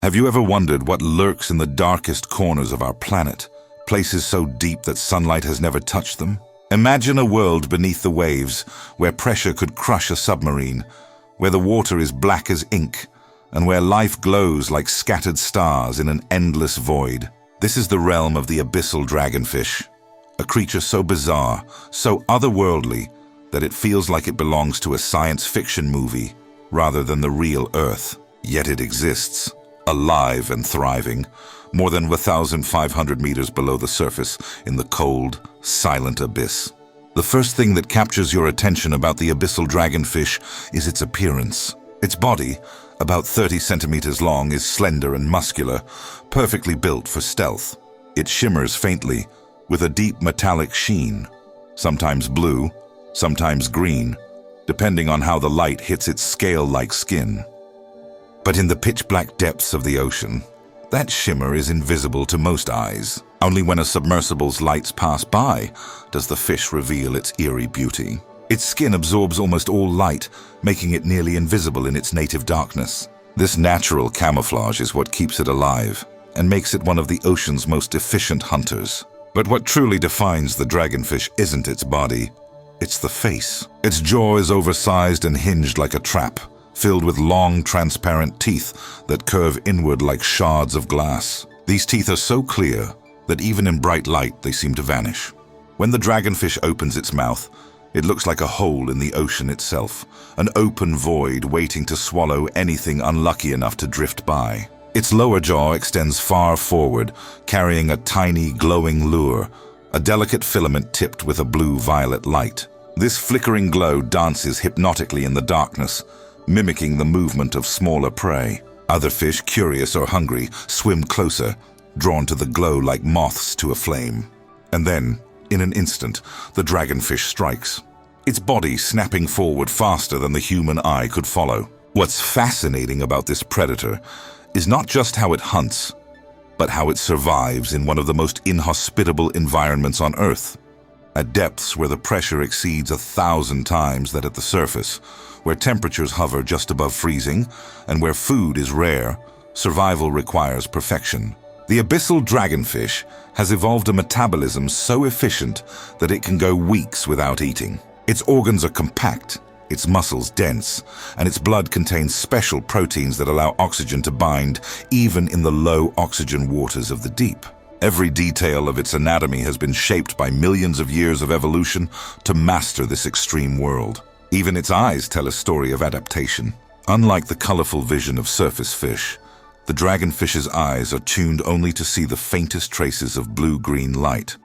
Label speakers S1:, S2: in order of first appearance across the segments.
S1: Have you ever wondered what lurks in the darkest corners of our planet, places so deep that sunlight has never touched them? Imagine a world beneath the waves, where pressure could crush a submarine, where the water is black as ink, and where life glows like scattered stars in an endless void. This is the realm of the abyssal dragonfish, a creature so bizarre, so otherworldly, that it feels like it belongs to a science fiction movie rather than the real Earth. Yet it exists, alive and thriving, more than 1,500 meters below the surface in the cold, silent abyss. The first thing that captures your attention about the abyssal dragonfish is its appearance. Its body, about 30 centimeters long, is slender and muscular, perfectly built for stealth. It shimmers faintly, with a deep metallic sheen, sometimes blue, sometimes green, depending on how the light hits its scale-like skin. But in the pitch-black depths of the ocean, that shimmer is invisible to most eyes. Only when a submersible's lights pass by does the fish reveal its eerie beauty. Its skin absorbs almost all light, making it nearly invisible in its native darkness. This natural camouflage is what keeps it alive and makes it one of the ocean's most efficient hunters. But what truly defines the dragonfish isn't its body, it's the face. Its jaw is oversized and hinged like a trap, filled with long, transparent teeth that curve inward like shards of glass. These teeth are so clear that even in bright light they seem to vanish. When the dragonfish opens its mouth, it looks like a hole in the ocean itself, an open void waiting to swallow anything unlucky enough to drift by. Its lower jaw extends far forward, carrying a tiny, glowing lure, a delicate filament tipped with a blue-violet light. This flickering glow dances hypnotically in the darkness, mimicking the movement of smaller prey. Other fish, curious or hungry, swim closer, drawn to the glow like moths to a flame. And then, in an instant, the dragonfish strikes, its body snapping forward faster than the human eye could follow. What's fascinating about this predator is not just how it hunts, but how it survives in one of the most inhospitable environments on Earth. At depths where the pressure exceeds 1,000 times that at the surface, where temperatures hover just above freezing, and where food is rare, survival requires perfection. The abyssal dragonfish has evolved a metabolism so efficient that it can go weeks without eating. Its organs are compact, its muscles dense, and its blood contains special proteins that allow oxygen to bind even in the low oxygen waters of the deep. Every detail of its anatomy has been shaped by millions of years of evolution to master this extreme world. Even its eyes tell a story of adaptation. Unlike the colorful vision of surface fish, the dragonfish's eyes are tuned only to see the faintest traces of blue-green light,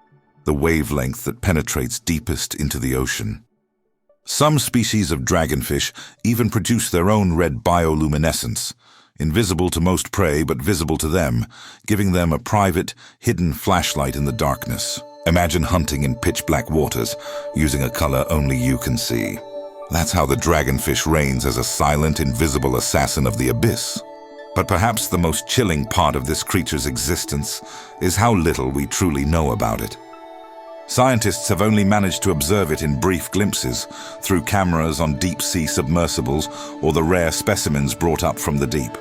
S1: the wavelength that penetrates deepest into the ocean. Some species of dragonfish even produce their own red bioluminescence, invisible to most prey but visible to them, giving them a private, hidden flashlight in the darkness. Imagine hunting in pitch-black waters, using a color only you can see. That's how the dragonfish reigns as a silent, invisible assassin of the abyss. But perhaps the most chilling part of this creature's existence is how little we truly know about it. Scientists have only managed to observe it in brief glimpses, through cameras on deep-sea submersibles or the rare specimens brought up from the deep.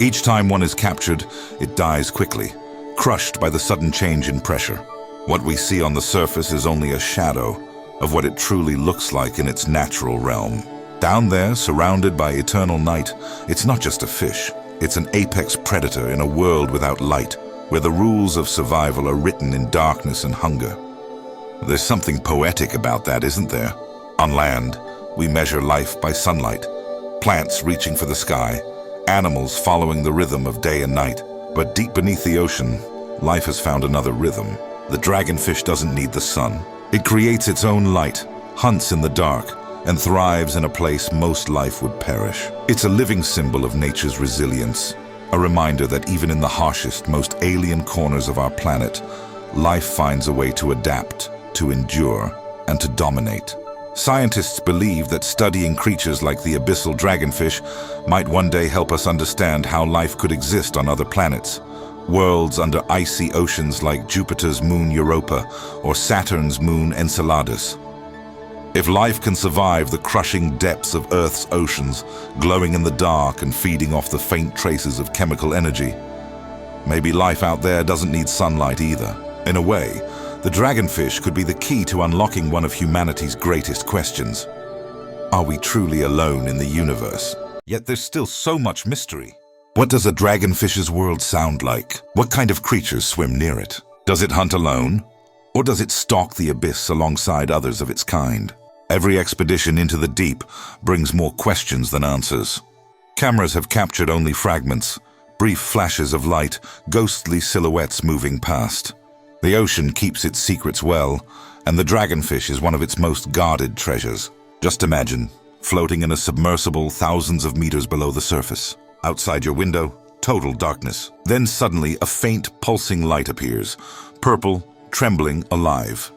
S1: Each time one is captured, it dies quickly, crushed by the sudden change in pressure. What we see on the surface is only a shadow of what it truly looks like in its natural realm. Down there, surrounded by eternal night, it's not just a fish. It's an apex predator in a world without light, where the rules of survival are written in darkness and hunger. There's something poetic about that, isn't there? On land, we measure life by sunlight, plants reaching for the sky, animals following the rhythm of day and night. But deep beneath the ocean, life has found another rhythm. The dragonfish doesn't need the sun. It creates its own light, hunts in the dark, and thrives in a place most life would perish. It's a living symbol of nature's resilience, a reminder that even in the harshest, most alien corners of our planet, life finds a way to adapt, to endure, and to dominate. Scientists believe that studying creatures like the abyssal dragonfish might one day help us understand how life could exist on other planets, worlds under icy oceans like Jupiter's moon Europa or Saturn's moon Enceladus. If life can survive the crushing depths of Earth's oceans, glowing in the dark and feeding off the faint traces of chemical energy, maybe life out there doesn't need sunlight either. In a way, the dragonfish could be the key to unlocking one of humanity's greatest questions. Are we truly alone in the universe? Yet there's still so much mystery. What does a dragonfish's world sound like? What kind of creatures swim near it? Does it hunt alone? Or does it stalk the abyss alongside others of its kind? Every expedition into the deep brings more questions than answers. Cameras have captured only fragments, brief flashes of light, ghostly silhouettes moving past. The ocean keeps its secrets well, and the dragonfish is one of its most guarded treasures. Just imagine, floating in a submersible thousands of meters below the surface. Outside your window, total darkness. Then suddenly a faint pulsing light appears, purple, trembling, alive.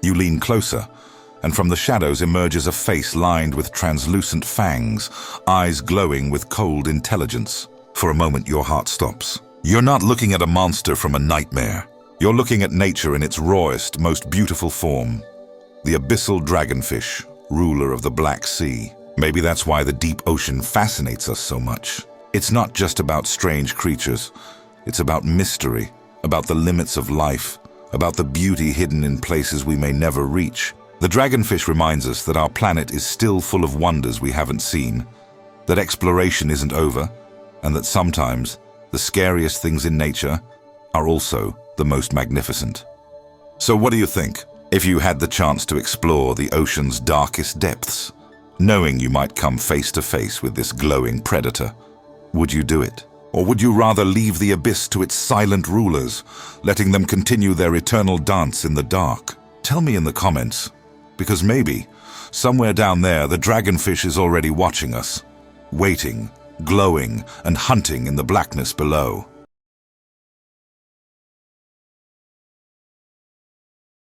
S1: You lean closer, and from the shadows emerges a face lined with translucent fangs, eyes glowing with cold intelligence. For a moment, your heart stops. You're not looking at a monster from a nightmare. You're looking at nature in its rawest, most beautiful form. The Abyssal Dragonfish, ruler of the Black Sea. Maybe that's why the deep ocean fascinates us so much. It's not just about strange creatures. It's about mystery, about the limits of life, about the beauty hidden in places we may never reach. The dragonfish reminds us that our planet is still full of wonders we haven't seen, that exploration isn't over, and that sometimes the scariest things in nature are also the most magnificent. So what do you think? If you had the chance to explore the ocean's darkest depths, knowing you might come face to face with this glowing predator, would you do it? Or would you rather leave the abyss to its silent rulers, letting them continue their eternal dance in the dark? Tell me in the comments, because maybe, somewhere down there, the dragonfish is already watching us, waiting, glowing, and hunting in the blackness below.